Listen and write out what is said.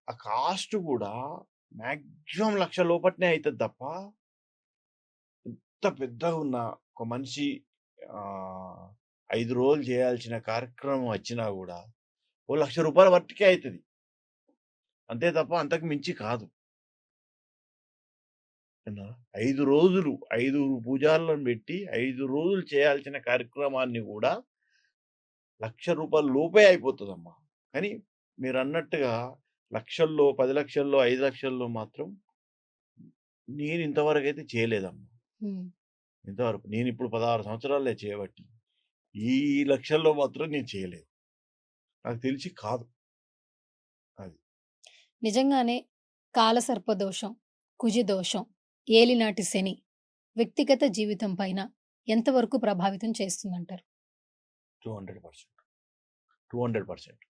ఆ కాస్ట్ గూడా మాక్సిమం 1,00,000 లోపట్నే అయితది తప్ప, ఎంత పెద్దగున్న ఒక మనిషి ఆహ్, 5 రోజులు చేయాల్సిన కార్యక్రమం వచ్చినా గూడా, ఓ రూ. 1,00,000 వరకే అయితది. అంతే తప్ప అంతకు మించి కాదు. ఏనా 5 రోజులు, 5 పూజారులను పెట్టి 5 రోజులు చేయాల్సిన కార్యక్రమాన్ని గూడా రూ. 1,00,000 లోపే అయిపోతదమ్మా. కానీ మీరన్నట్టుగా లక్షల్లో, 10,00,000లో, 5,00,000లో మాత్రం నేను ఇంతవరకైతే చేయలేదమ్మా. హ్మ్. ఇంతవరకు. నేనిప్పుడు 16 సంవత్సరాలే చేయబట్టి. ఈ లక్షల్లో మాత్రం నేను చేయలేదు. నాకు తెలిసి కాదు. అది. నిజంగానే కాలసర్పదోషం, కుజదోషం, ఏలినాటి శని వ్యక్తిగత జీవితం పైన ఎంతవరకు ప్రభావితం చేస్తుందంటారు? 200%. 200%.